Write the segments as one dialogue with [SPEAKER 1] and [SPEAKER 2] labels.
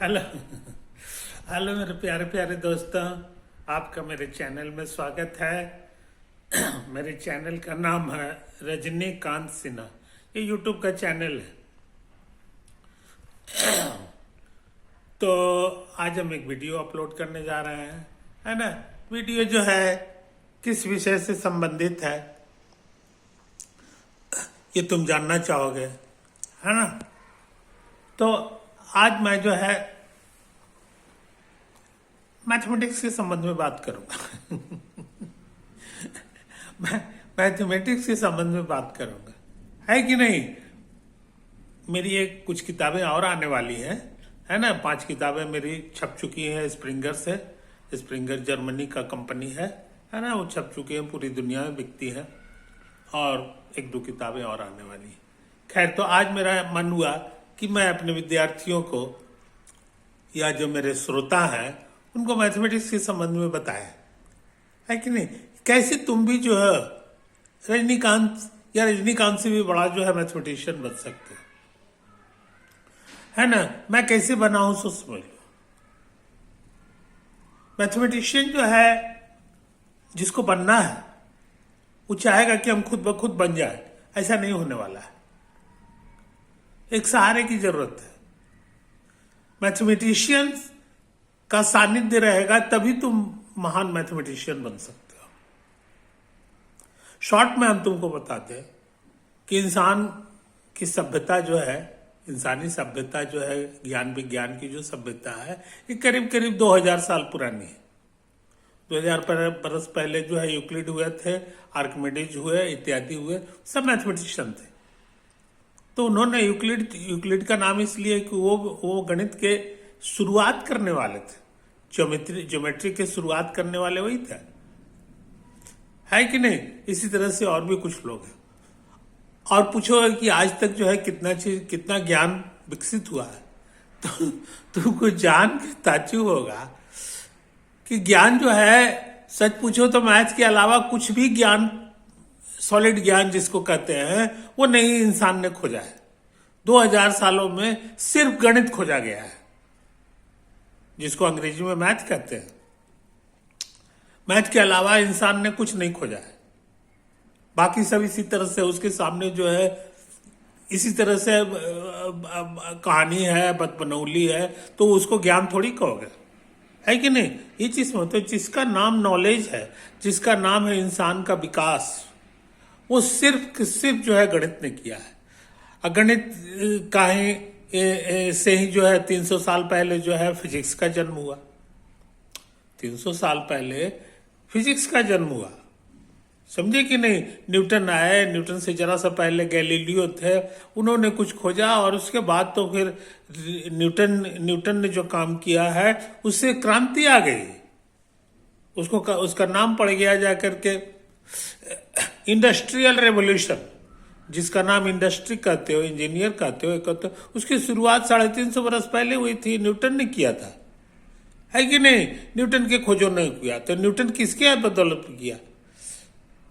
[SPEAKER 1] Hello. Hello मेरे प्यारे प्यारे दोस्तों, आपका मेरे चैनल में स्वागत है। मेरे चैनल का नाम है रजनीकांत सिन्हा। ये यूट्यूब का चैनल है। तो आज हम एक वीडियो अपलोड करने जा रहे हैं, है ना। वीडियो जो है किस विषय से संबंधित है ये तुम जानना चाहोगे, है ना। तो आज मैं जो है मैथमेटिक्स के संबंध में बात करूंगा। मैं मैथमेटिक्स के संबंध में बात करूंगा, है कि नहीं। मेरी एक कुछ किताबें और आने वाली हैं, है ना। 5 किताबें मेरी छप चुकी हैं स्प्रिंगर से। स्प्रिंगर जर्मनी का कंपनी है ना। वो छप चुकी हैं, पूरी दुनिया में बिकती है। और 1-2 किताबें और आने वाली हैं। खैर, तो आज मेरा मन हुआ कि मैं अपने विद्यार्थियों को या जो मेरे श्रोता हैं उनको मैथमेटिक्स के संबंध में बताया, है कि नहीं। कैसे तुम भी जो है रजनीकांत या रजनीकांत से भी बड़ा जो है मैथमेटिशियन बन सकते हो, है ना। मैं कैसे बना हूं सो समझ लो। मैथमेटिशियन जो है जिसको बनना है वो चाहेगा कि हम खुद ब खुद बन जाए। ऐसा नहीं होने वाला है। एक सहारे की जरूरत है। मैथमेटिशियन का सानिध्य रहेगा तभी तुम महान मैथमेटिशियन बन सकते हो। शॉर्ट में हम तुमको बताते हैं कि इंसान की सभ्यता जो है, इंसानी सभ्यता जो है, ज्ञान विज्ञान की जो सभ्यता है, ये करीब करीब 2000 साल पुरानी है। 2000 बरस पहले जो है यूक्लिड हुए थे, आर्किमिडीज हुए, इत्यादि हुए, सब मैथमेटिशियन थे। तो उन्होंने यूक्लिड का नाम इसलिए कि वो गणित के शुरुआत करने वाले थे। ज्योमेट्री के शुरुआत करने वाले वही थे, है कि नहीं। इसी तरह से और भी कुछ लोग हैं। और पूछो कि आज तक जो है कितना ज्ञान विकसित हुआ है, तो तुमको जान के ताज्जुब होगा कि ज्ञान जो है, सच पूछो तो मैथ के अलावा कुछ भी ज्ञान, सॉलिड ज्ञान जिसको कहते हैं, वो नहीं इंसान ने खोजा है। 2000 सालों में सिर्फ गणित खोजा गया है, जिसको अंग्रेजी में मैथ कहते हैं। मैथ के अलावा इंसान ने कुछ नहीं खोजा है। बाकी सब इसी तरह से उसके सामने जो है, इसी तरह से कहानी है, बदबनौली है, तो उसको ज्ञान थोड़ी कहोगे, है कि नहीं। ये चीज में तो जिसका नाम नॉलेज है, जिसका नाम है इंसान का विकास, वो सिर्फ जो है गणित ने किया है। गणित का ही से ही जो है 300 साल पहले जो है फिजिक्स का जन्म हुआ। 300 साल पहले फिजिक्स का जन्म हुआ, समझे कि नहीं। न्यूटन आए, न्यूटन से जरा सा पहले गैलीलियो थे, उन्होंने कुछ खोजा, और उसके बाद तो फिर न्यूटन ने जो काम किया है उससे क्रांति आ गई। उसका नाम पड़ गया जाकर के इंडस्ट्रियल रेवोल्यूशन। जिसका नाम इंडस्ट्री कहते हो, इंजीनियर कहते हो, उसकी शुरुआत 350 बरस पहले हुई थी। न्यूटन ने किया था, है कि नहीं। न्यूटन के खोजों ने किया। तो न्यूटन किसके बदौलत किया?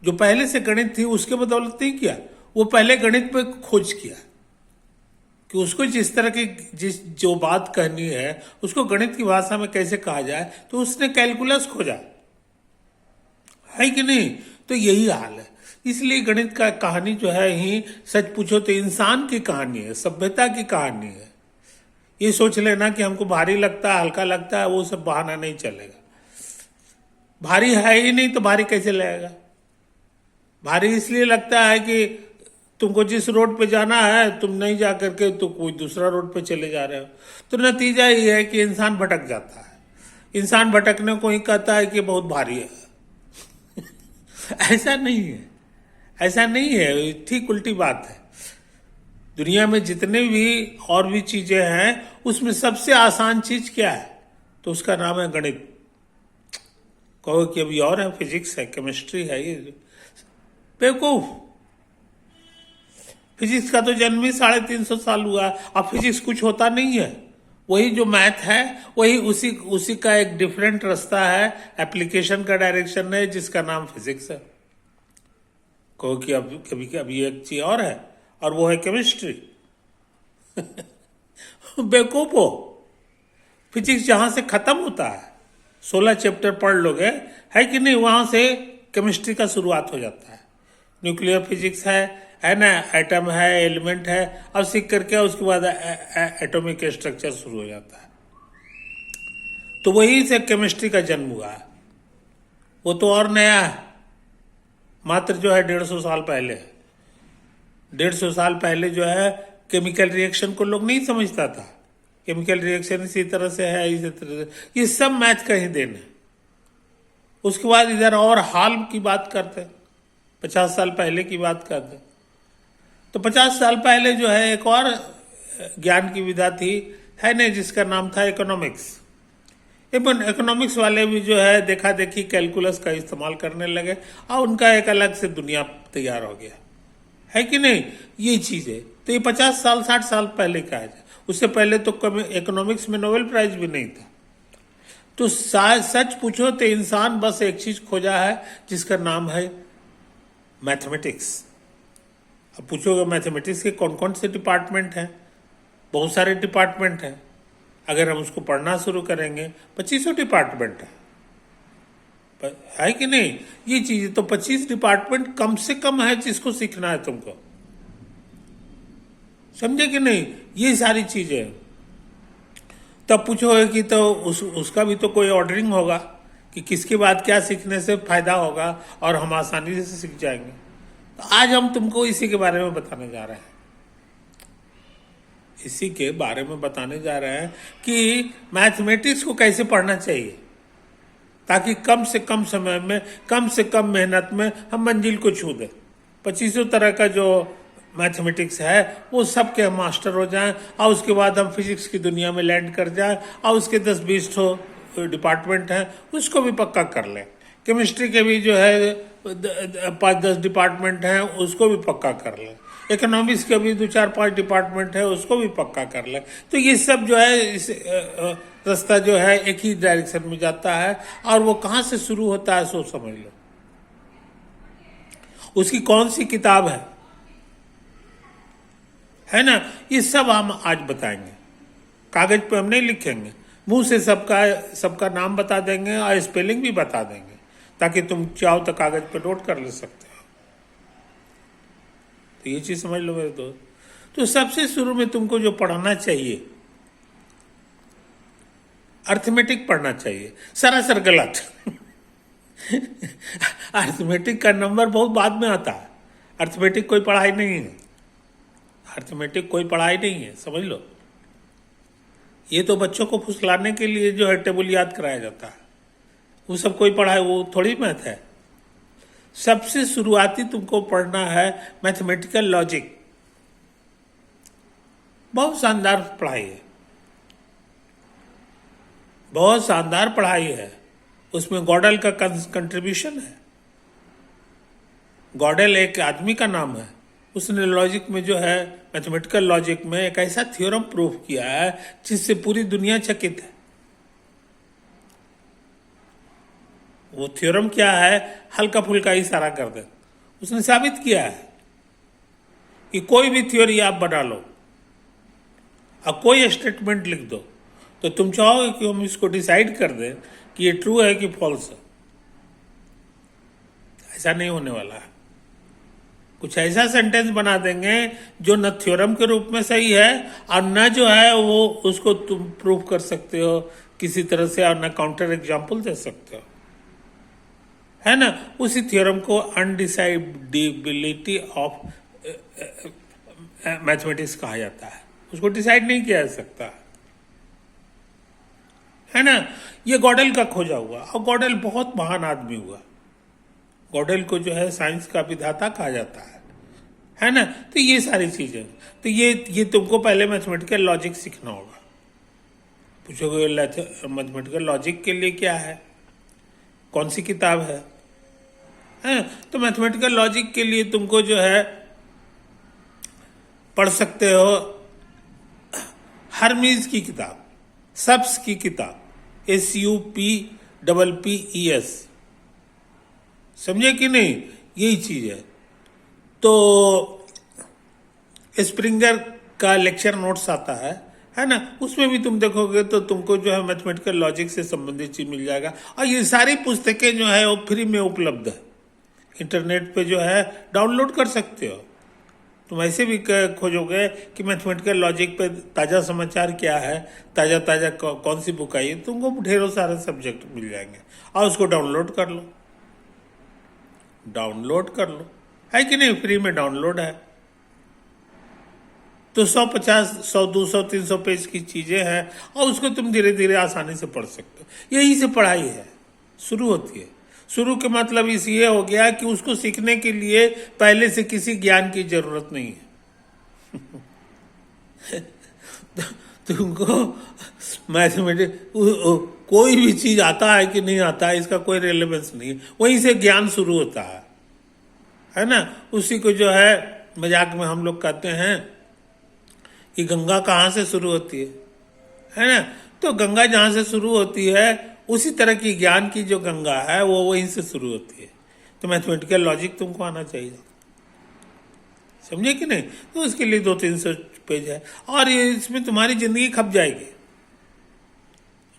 [SPEAKER 1] जो पहले से गणित थी उसके बदौलत नहीं किया। वो पहले गणित पे खोज किया कि उसको जिस तरह की जो बात कहनी है उसको गणित की भाषा में कैसे कहा जाए, तो उसने कैलकुलस खोजा, है कि नहीं। तो यही हाल है। इसलिए गणित का कहानी जो है ही, सच पूछो तो इंसान की कहानी है, सभ्यता की कहानी है। ये सोच लेना कि हमको भारी लगता है, हल्का लगता है, वो सब बहाना नहीं चलेगा। भारी है ही नहीं तो भारी कैसे लगेगा। भारी इसलिए लगता है कि तुमको जिस रोड पे जाना है तुम नहीं जा करके तो कोई दूसरा रोड पे चले जा रहे हो। तो नतीजा ये है कि इंसान भटक जाता है। इंसान भटकने को ही कहता है कि बहुत भारी है। ऐसा नहीं है, ऐसा नहीं है, ठीक उल्टी बात है। दुनिया में जितने भी और भी चीजें हैं उसमें सबसे आसान चीज क्या है? तो उसका नाम है गणित। कहो कि अभी और है, फिजिक्स है, केमिस्ट्री है, ये बेवकूफ। फिजिक्स का तो जन्म ही 350 साल हुआ। अब फिजिक्स कुछ होता नहीं है। वही जो मैथ है वही उसी का एक डिफरेंट रास्ता है, एप्लीकेशन का डायरेक्शन है, जिसका नाम फिजिक्स है। कहो कि अभी एक चीज और है, और वो है केमिस्ट्री। बेवकूफ हो। फिजिक्स जहां से खत्म होता है, 16 चैप्टर पढ़ लोगे, है कि नहीं, वहां से केमिस्ट्री का शुरुआत हो जाता है। न्यूक्लियर फिजिक्स है ना, एटम है, एलिमेंट है, अब सीख करके उसके बाद एटॉमिक स्ट्रक्चर शुरू हो जाता है। तो वही से केमिस्ट्री का जन्म हुआ है। वो तो और नया है, मात्र जो है 150 साल पहले। 150 साल पहले जो है केमिकल रिएक्शन को लोग नहीं समझता था। केमिकल रिएक्शन इसी तरह से है, इसी तरह से, ये सब मैथ का ही देन है। उसके बाद इधर और हाल की बात करते, 50 साल पहले की बात करते, तो 50 साल पहले जो है एक और ज्ञान की विधा थी, है ना, जिसका नाम था इकोनॉमिक्स। इकोनॉमिक्स वाले भी जो है देखा देखी कैलकुलस का इस्तेमाल करने लगे और उनका एक अलग से दुनिया तैयार हो गया, है कि नहीं, ये चीज है। तो ये 50 साल 60 साल पहले का है। उससे पहले तो इकोनॉमिक्स में नोबेल प्राइज भी नहीं था। तो सच पूछो तो इंसान बस एक चीज खोजा है जिसका नाम है मैथमेटिक्स। अब पूछोगे मैथमेटिक्स के कौन कौन से डिपार्टमेंट हैं? बहुत सारे डिपार्टमेंट हैं। अगर हम उसको पढ़ना शुरू करेंगे 2500 डिपार्टमेंट है कि नहीं, ये चीज। तो 25 डिपार्टमेंट कम से कम है जिसको सीखना है तुमको, समझे कि नहीं, ये सारी चीजें। तब पूछोगे कि तो उसका भी तो कोई ऑर्डरिंग होगा कि किसके बाद क्या सीखने से फायदा होगा और हम आसानी से सीख जाएंगे। तो आज हम तुमको इसी के बारे में बताने जा रहे हैं। इसी के बारे में बताने जा रहे हैं कि मैथमेटिक्स को कैसे पढ़ना चाहिए ताकि कम से कम समय में, कम से कम मेहनत में हम मंजिल को छू दें। 2500 तरह का जो मैथमेटिक्स है वो सब के हम मास्टर हो जाएं और उसके बाद हम फिजिक्स की दुनिया में लैंड कर जाएं और उसके 10-20 डिपार्टमेंट हैं उसको भी पक्का कर लें। केमिस्ट्री के भी जो है 5-10 डिपार्टमेंट हैं उसको भी पक्का कर लें। इकोनॉमिक्स के भी 2-4-5 डिपार्टमेंट है उसको भी पक्का कर लें। तो ये सब जो है इस रास्ता जो है एक ही डायरेक्शन में जाता है और वो कहाँ से शुरू होता है सो समझ लो। उसकी कौन सी किताब है ना, ये सब हम आज बताएंगे। कागज पे हम नहीं लिखेंगे, मुंह से सबका नाम बता देंगे और स्पेलिंग भी बता देंगे ताकि तुम चाहो तो कागज पे नोट कर ले सकते हो। तो ये चीज समझ लो मेरे दोस्त। तो सबसे शुरू में तुमको जो पढ़ना चाहिए अर्थमेटिक पढ़ना चाहिए। सरासर गलत अर्थमेटिक का नंबर बहुत बाद में आता है। अर्थमेटिक कोई पढ़ाई नहीं है, अर्थमेटिक कोई पढ़ाई नहीं है, समझ लो। ये तो बच्चों को फुसलाने के लिए जो है टेबल याद कराया जाता है, वो सब कोई पढ़ाई, वो थोड़ी मैथ है। सबसे शुरुआती तुमको पढ़ना है मैथमेटिकल लॉजिक। बहुत शानदार पढ़ाई है, बहुत शानदार पढ़ाई है। उसमें गॉडल का कंट्रीब्यूशन है। गॉडल एक आदमी का नाम है, उसने लॉजिक में जो है मैथमेटिकल लॉजिक में एक ऐसा थ्योरम प्रूव किया है जिससे पूरी दुनिया चकित है। वो थ्योरम क्या है, हल्का फुल्का इशारा कर दे, उसने साबित किया है कि कोई भी थ्योरी आप बना लो और कोई स्टेटमेंट लिख दो तो तुम चाहोगे कि हम इसको डिसाइड कर दें कि ये ट्रू है कि फॉल्स है। ऐसा नहीं होने वाला है। कुछ ऐसा सेंटेंस बना देंगे जो न थ्योरम के रूप में सही है और न जो है वो उसको तुम प्रूव कर सकते हो किसी तरह से, और न काउंटर एग्जाम्पल दे सकते हो, है ना। उसी थ्योरम को अनडिसाइडेबिलिटी ऑफ मैथमेटिक्स कहा जाता है। उसको डिसाइड नहीं किया जा सकता, है ना। ये गॉडल का खोजा हुआ, और गॉडल बहुत महान आदमी हुआ। गॉडल को जो है साइंस का विधाता कहा जाता है ना। तो ये सारी चीजें, तो ये तुमको पहले मैथमेटिकल लॉजिक सीखना होगा। पूछोगे मैथमेटिकल लॉजिक के लिए क्या है, कौन सी किताब है? तो मैथमेटिकल लॉजिक के लिए तुमको जो है पढ़ सकते हो हर्मीज की किताब, सब्स की किताब, SUPPPES, समझे कि नहीं, यही चीज है। तो स्प्रिंगर का लेक्चर नोट्स आता है है ना, उसमें भी तुम देखोगे तो तुमको जो है मैथमेटिकल लॉजिक से संबंधित चीज मिल जाएगा। और ये सारी पुस्तकें जो है वो फ्री में उपलब्ध है, इंटरनेट पे जो है डाउनलोड कर सकते हो। तुम ऐसे भी खोजोगे कि मैथमेटिकल लॉजिक पे ताज़ा समाचार क्या है, ताज़ा ताज़ा कौन सी बुक आई है, तुमको ढेरों सारे सब्जेक्ट मिल जाएंगे। और उसको डाउनलोड कर लो, डाउनलोड कर लो, है कि नहीं, फ्री में डाउनलोड है। तो 150, 100, 200, 300 पेज की चीजें हैं और उसको तुम धीरे धीरे आसानी से पढ़ सकते हो। यही से पढ़ाई है शुरू होती है। शुरू के मतलब इस ये हो गया कि उसको सीखने के लिए पहले से किसी ज्ञान की जरूरत नहीं है। तुमको मैथमेटिक्स कोई भी चीज आता है कि नहीं आता है इसका कोई रेलेवेंस नहीं है, वहीं से ज्ञान शुरू होता है ना। उसी को जो है मजाक में हम लोग कहते हैं कि गंगा कहाँ से शुरू होती है ना। तो गंगा जहाँ से शुरू होती है उसी तरह की ज्ञान की जो गंगा है वो वहीं से शुरू होती है। तो मैथमेटिकल लॉजिक तुमको आना चाहिए, समझे कि नहीं। तो उसके लिए 200-300 पेज है और ये इसमें तुम्हारी जिंदगी खप जाएगी।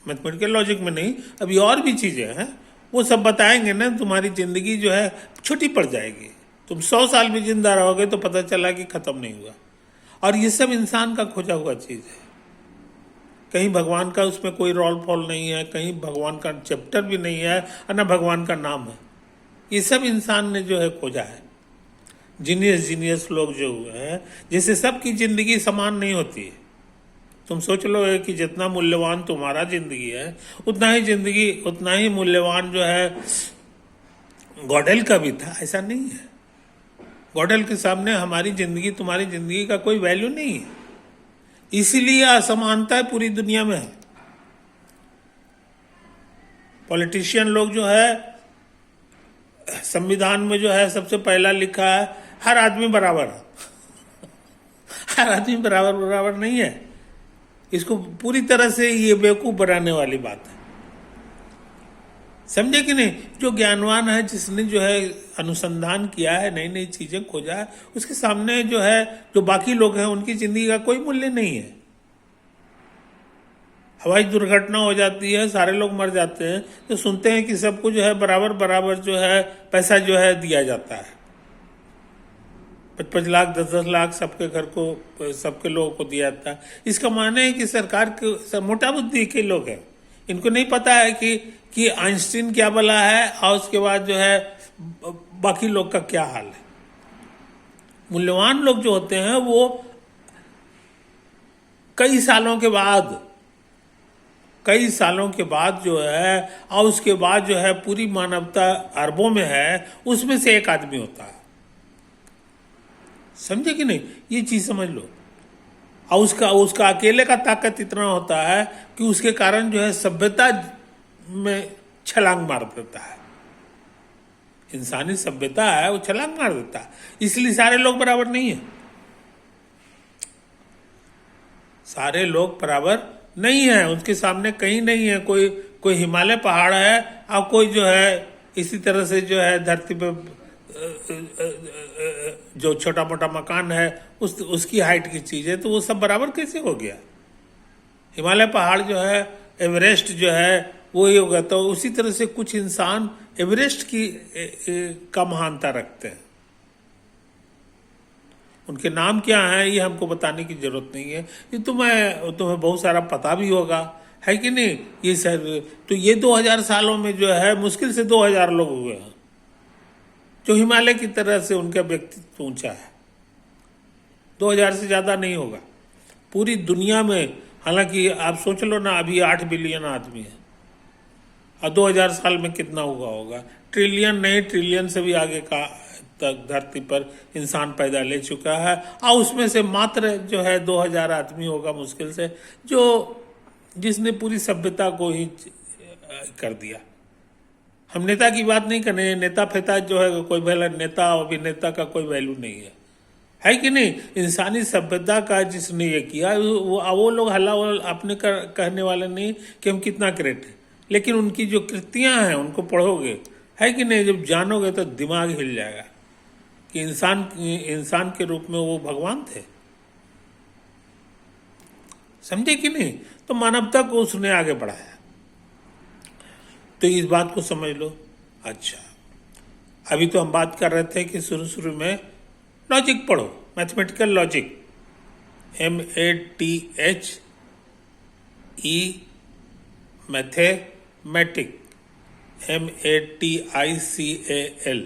[SPEAKER 1] मैथमेटिकल लॉजिक में नहीं, अभी और भी चीजें हैं वो सब बताएंगे ना, तुम्हारी जिंदगी जो है छोटी पड़ जाएगी। तुम 100 साल भी जिंदा रहोगे तो पता चला कि खत्म नहीं हुआ। और ये सब इंसान का खोजा हुआ चीज है, कहीं भगवान का उसमें कोई रोल फॉल नहीं है, कहीं भगवान का चैप्टर भी नहीं है और ना भगवान का नाम है। ये सब इंसान ने जो है खोजा है। जीनियस लोग जो हुए हैं, जैसे सबकी जिंदगी समान नहीं होती है। तुम सोच लो कि जितना मूल्यवान तुम्हारा जिंदगी है उतना ही मूल्यवान जो है गॉडेल का भी था, ऐसा नहीं है। गॉडेल के सामने हमारी जिंदगी तुम्हारी जिंदगी का कोई वैल्यू नहीं है। इसीलिए असमानता पूरी दुनिया में है। पॉलिटिशियन लोग जो है संविधान में जो है सबसे पहला लिखा है हर आदमी बराबर है। हर आदमी बराबर नहीं है। इसको पूरी तरह से ये बेवकूफ बनाने वाली बात है, समझे कि नहीं। जो ज्ञानवान है, जिसने जो है अनुसंधान किया है, नई नई चीजें खोजा है, उसके सामने जो है जो बाकी लोग हैं उनकी जिंदगी का कोई मूल्य नहीं है। हवाई दुर्घटना हो जाती है, सारे लोग मर जाते हैं तो सुनते हैं कि सबको जो है बराबर जो है पैसा जो है दिया जाता है। 5-5 लाख 10-10 लाख सबके घर को, सबके लोगों को दिया जाता है। इसका माने है कि सरकार के मोटा बुद्धि के लोग हैं, इनको नहीं पता है कि आइंस्टीन क्या बला है और उसके बाद जो है बाकी लोग का क्या हाल है। मूल्यवान लोग जो होते हैं वो कई सालों के बाद जो है और उसके बाद जो है पूरी मानवता अरबों में है, उसमें से एक आदमी होता है, समझे कि नहीं। ये चीज समझ लो। और उसका अकेले का ताकत इतना होता है कि उसके कारण जो है सभ्यता में छलांग मार देता है। इंसानी सभ्यता है वो छलांग मार देता है। इसलिए सारे लोग बराबर नहीं है, सारे लोग बराबर नहीं है। उसके सामने कहीं नहीं है, कोई हिमालय पहाड़ है और कोई जो है इसी तरह से जो है धरती पे जो छोटा मोटा मकान है उसकी हाइट की चीज है, तो वो सब बराबर कैसे हो गया। हिमालय पहाड़ जो है, एवरेस्ट जो है वो ही होगा। तो उसी तरह से कुछ इंसान एवरेस्ट की का महानता रखते हैं। उनके नाम क्या है ये हमको बताने की जरूरत नहीं है, ये तुम्हें बहुत सारा पता भी होगा, है कि नहीं। ये सब तो ये 2000 सालों में जो है मुश्किल से 2000 लोग हुए हैं जो हिमालय की तरह से उनका व्यक्तित्व ऊंचा है। 2000 से ज्यादा नहीं होगा पूरी दुनिया में। हालांकि आप सोच लो ना, अभी 8 बिलियन आदमी है और 2000 साल में कितना हुआ होगा। ट्रिलियन नहीं, ट्रिलियन से भी आगे का तक धरती पर इंसान पैदा ले चुका है। और उसमें से मात्र जो है 2000 आदमी होगा मुश्किल से जिसने पूरी सभ्यता को ही कर दिया। हम नेता की बात नहीं कर रहे, नेता फेता जो है कोई वैल्यू, नेता अभिनेता का कोई वैल्यू नहीं है कि नहीं। इंसानी सभ्यता का जिसने ये किया वो लोग हल्ला अपने कहने वाले नहीं कि हम कितना ग्रेट है, लेकिन उनकी जो कृतियां हैं उनको पढ़ोगे, है कि नहीं, जब जानोगे तो दिमाग हिल जाएगा कि इंसान के रूप में वो भगवान थे। समझे कि नहीं? तो मानवता को उसने आगे बढ़ाया। तो इस बात को समझ लो। अच्छा, अभी तो हम बात कर रहे थे कि शुरू शुरू में लॉजिक पढ़ो, mathematical logic, MATHE, mathematic, MATICAL,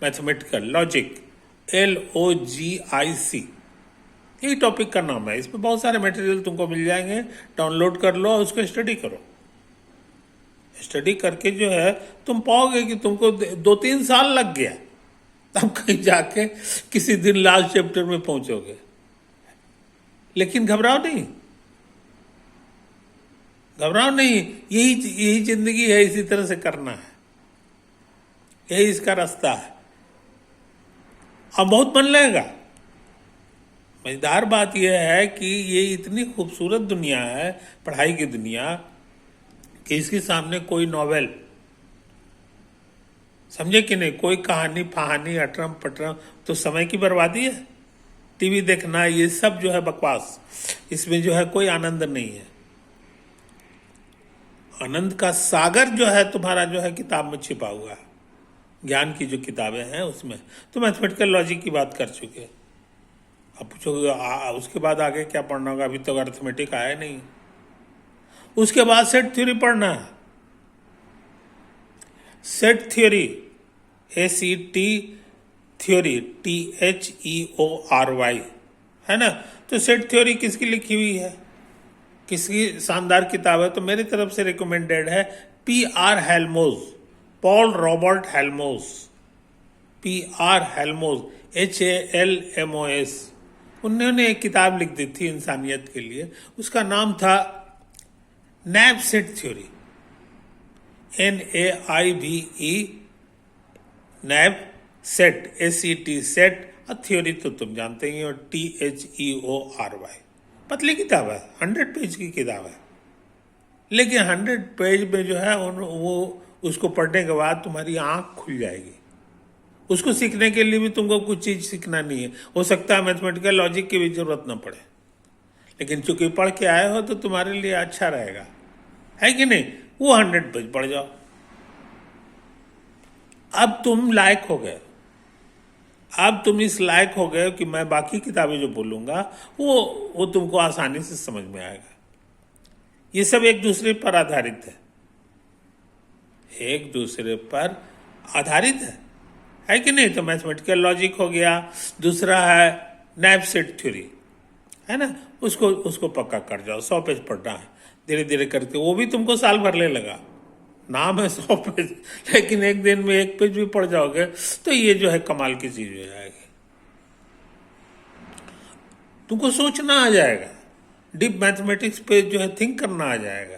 [SPEAKER 1] mathematical logic, LOGIC, यही टॉपिक का नाम है। इसमें बहुत सारे मटेरियल तुमको मिल जाएंगे, डाउनलोड कर लो और उसको स्टडी करो। स्टडी करके जो है तुम पाओगे कि तुमको 2-3 साल लग गया, तब कहीं जाके किसी दिन लास्ट चैप्टर में पहुंचोगे। लेकिन घबराओ नहीं, घबराओ नहीं, यही जिंदगी है, इसी तरह से करना है, यही इसका रास्ता है। अब बहुत मन लगेगा। मजेदार बात यह है कि ये इतनी खूबसूरत दुनिया है, पढ़ाई की दुनिया, कि इसके सामने कोई नॉवेल, समझे कि नहीं, कोई कहानी फहानी अटरम पटरम तो समय की बर्बादी है। टीवी देखना ये सब जो है बकवास, इसमें जो है कोई आनंद नहीं है। आनंद का सागर जो है तुम्हारा जो है किताब में छिपा हुआ है, ज्ञान की जो किताबें हैं उसमें। तो मैथमेटिकल लॉजिक की बात कर चुके। अब पूछोगे उसके बाद आगे क्या पढ़ना होगा? अभी तो अर्थमेटिक आया नहीं। उसके बाद सेट थ्योरी पढ़ना है। Set theory, SET theory, THEORY, है ना? तो सेट थ्योरी किसकी लिखी हुई है, किसकी शानदार किताब है? तो मेरी तरफ से रिकमेंडेड है PR Halmos, Paul Robert Halmos, PR Halmos, HALMOS। उन्होंने एक किताब लिख दी थी इंसानियत के लिए, उसका नाम था नैब सेट थ्योरी, NAIVE, नैब सेट, SET सेट, और थ्योरी तो तुम जानते ही हो, THEORY। पतली किताब है, 100 पेज की किताब है, लेकिन 100 पेज में जो है वो उसको पढ़ने के बाद तुम्हारी आंख खुल जाएगी। उसको सीखने के लिए भी तुमको कुछ चीज सीखना नहीं है, हो सकता है मैथमेटिकल लॉजिक की भी जरूरत ना पड़े, लेकिन चूंकि पढ़ के आए हो तो तुम्हारे लिए अच्छा रहेगा, है कि नहीं? वो 100 पेज पढ़ जाओ। अब तुम लायक हो गए, अब तुम इस लायक हो गए कि मैं बाकी किताबें जो बोलूंगा वो तुमको आसानी से समझ में आएगा। ये सब एक दूसरे पर आधारित है, एक दूसरे पर आधारित है कि नहीं? तो मैथमेटिकल लॉजिक हो गया, दूसरा है नैब सेट थ्योरी, है ना? उसको पक्का कर जाओ। 100 पेज पढ़ना है, धीरे धीरे करके, वो भी तुमको साल भर ले लगा। नाम है 100 पेज, लेकिन एक दिन में 1 पेज भी पढ़ जाओगे तो ये जो है कमाल की चीज हो जाएगी। तुमको सोचना आ जाएगा, डीप मैथमेटिक्स पे जो है थिंक करना आ जाएगा,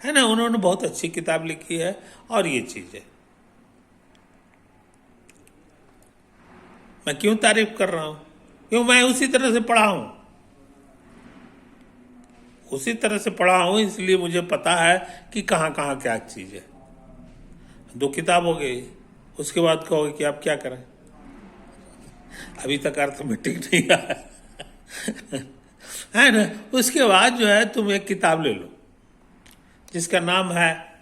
[SPEAKER 1] है ना? उन्होंने बहुत अच्छी किताब लिखी है। और ये चीज है, मैं क्यों तारीफ कर रहा हूं? क्यों? मैं उसी तरह से पढ़ा हूं, उसी तरह से पढ़ा हूं, इसलिए मुझे पता है कि कहाँ कहाँ क्या चीज है। 2 किताब हो गई, उसके बाद कहोगे कि आप क्या करें, अभी तक अर्थमेटिक नहीं आया है ना? उसके बाद जो है तुम एक किताब ले लो जिसका नाम है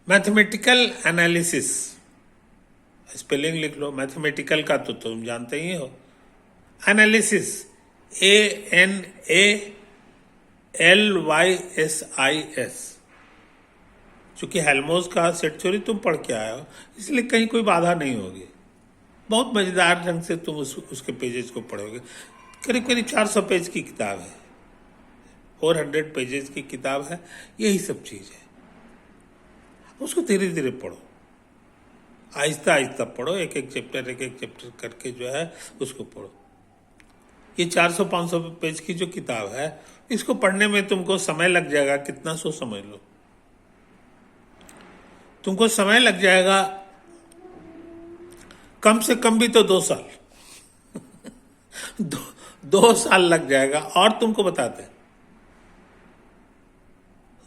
[SPEAKER 1] मैथमेटिकल एनालिसिस। स्पेलिंग लिख लो, मैथमेटिकल का तो तुम जानते ही हो, एनालिसिस, ANALYSIS। चूंकि हेल्मोज का सेट थ्योरी तुम पढ़ के आए हो, इसलिए कहीं कोई बाधा नहीं होगी। बहुत मजेदार ढंग से तुम उसके पेजेस को पढ़ोगे। करीब करीब 400 पेज की किताब है, 400 पेजेस की किताब है। यही सब चीज है, उसको धीरे धीरे पढ़ो, आहिस्ता आहिस्ता पढ़ो, एक एक चैप्टर करके जो है उसको पढ़ो। ये 400-500 पेज की जो किताब है, इसको पढ़ने में तुमको समय लग जाएगा, कितना सो समझ लो, तुमको समय लग जाएगा कम से कम भी तो 2 साल 2 साल लग जाएगा। और तुमको बताते,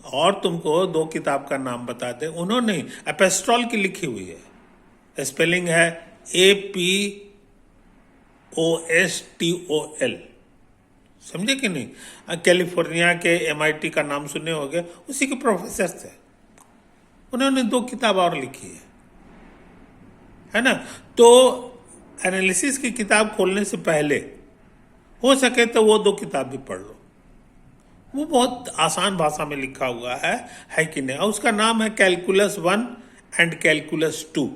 [SPEAKER 1] और तुमको 2 किताब का नाम बताते, उन्होंने एपेस्ट्रॉल की लिखी हुई है, स्पेलिंग है APOSTOL, समझे कि नहीं। कैलिफोर्निया के MIT का नाम सुने होंगे, उसी के प्रोफेसर थे, उन्होंने 2 किताब और लिखी है ना। तो एनालिसिस की किताब खोलने से पहले हो सके तो वो 2 किताब भी पढ़ लो, वो बहुत आसान भाषा में लिखा हुआ है कि नहीं। और उसका नाम है कैलकुलस 1 एंड कैलकुलस 2।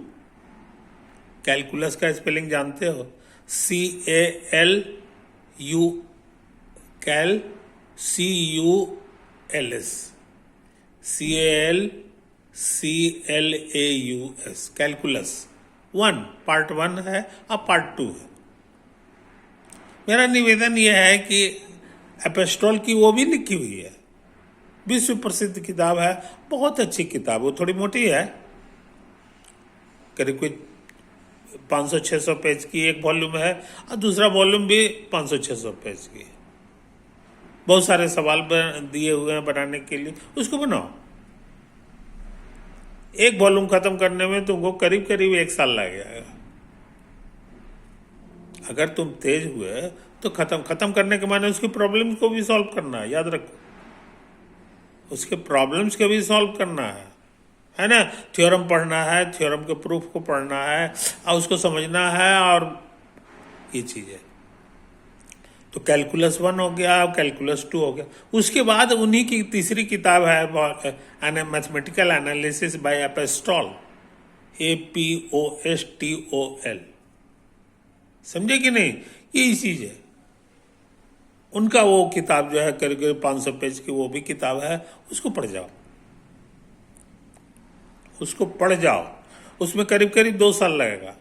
[SPEAKER 1] कैलकुलस का स्पेलिंग जानते हो? CALCULS कैलकुलस 1 पार्ट 1 है और पार्ट 2 है। मेरा निवेदन यह है कि एपिस्टोल की वो भी लिखी हुई है, विश्व प्रसिद्ध किताब है, बहुत अच्छी किताब। वो थोड़ी मोटी है, करीब कोई 500-600 पेज की एक वॉल्यूम है, और दूसरा वॉल्यूम भी 500-600 पेज की है। बहुत सारे सवाल दिए हुए हैं बनाने के लिए, उसको बनाओ। एक वॉल्यूम खत्म करने में तुमको करीब करीब 1 साल लग जाएगा। अगर तुम तेज हुए तो खत्म करने के माने उसकी प्रॉब्लम्स को भी सॉल्व करना है, याद रखो, उसके प्रॉब्लम्स को भी सॉल्व करना है ना। थ्योरम पढ़ना है, थ्योरम के प्रूफ को पढ़ना है और उसको समझना है, और ये चीज है। तो कैलकुलस 1 हो गया, कैलकुलस 2 हो गया। उसके बाद उन्हीं की तीसरी किताब है मैथमेटिकल एनालिसिस बाय एपिस्टोल, APOSTOL। समझे कि नहीं, यही चीज है। उनका वो किताब जो है करीब करीब 500 पेज की वो भी किताब है, उसको पढ़ जाओ, उसको पढ़ जाओ। उसमें करीब करीब 2 साल लगेगा।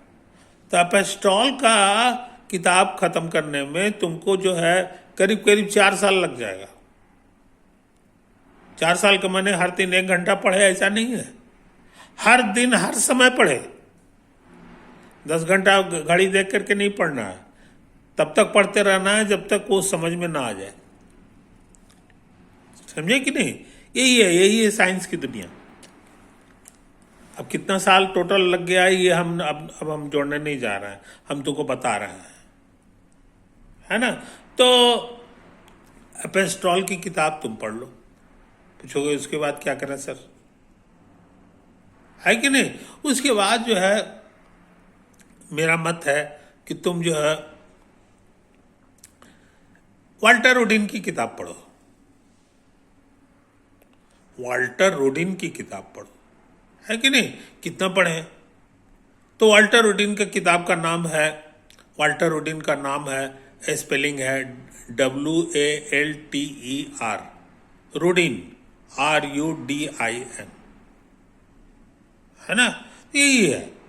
[SPEAKER 1] तो एपिस्टोल का किताब खत्म करने में तुमको जो है करीब करीब 4 साल लग जाएगा। 4 साल का माने हर दिन 1 घंटा पढ़े ऐसा नहीं है, हर दिन हर समय पढ़े। 10 घंटा घड़ी देख करके नहीं पढ़ना है, तब तक पढ़ते रहना है जब तक वो समझ में ना आ जाए। समझे कि नहीं, यही है साइंस की दुनिया। अब कितना साल टोटल लग गया है ये अब हम जोड़ने नहीं जा रहे हैं, हम तुमको बता रहे हैं, है ना। तो एपिस्टोल की किताब तुम पढ़ लो। पूछोगे उसके बाद क्या करें सर, है कि नहीं। उसके बाद जो है मेरा मत है कि तुम जो है वाल्टर रोडिन की किताब पढ़ो, वाल्टर रोडिन की किताब पढ़ो, है कि नहीं। कितना पढ़े, तो वाल्टर रोडिन का किताब का नाम है, वाल्टर रोडिन का नाम है, स्पेलिंग है WALTER, रोडिन RUDIN, है ना। यही है।